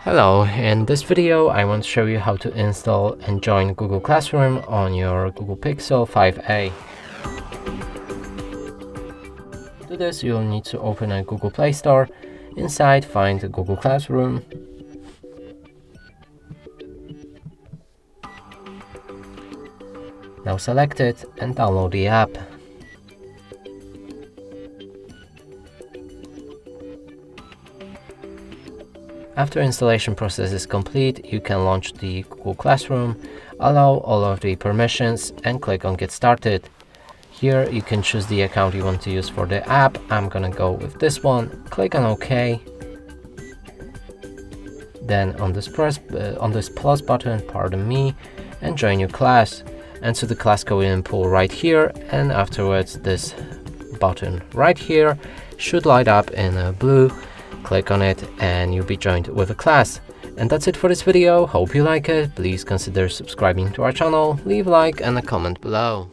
Hello, in this video I want to show you how to install and join Google Classroom on your Google Pixel 5a. To do this, you'll need to open a Google Play Store. Inside, find Google Classroom. Now select it and download the app. After installation process is complete, you can launch the Google Classroom, allow all of the permissions and click on Get Started. Here you can choose the account you want to use for the app. I'm gonna go with this one. Click on OK. Then on this plus button, pardon me, and join your class. Enter the class code info right here, and afterwards this button right here should light up in blue. Click on it and you'll be joined with a class. And that's it for this video. Hope you like it. Please consider subscribing to our channel, leave a like and a comment below.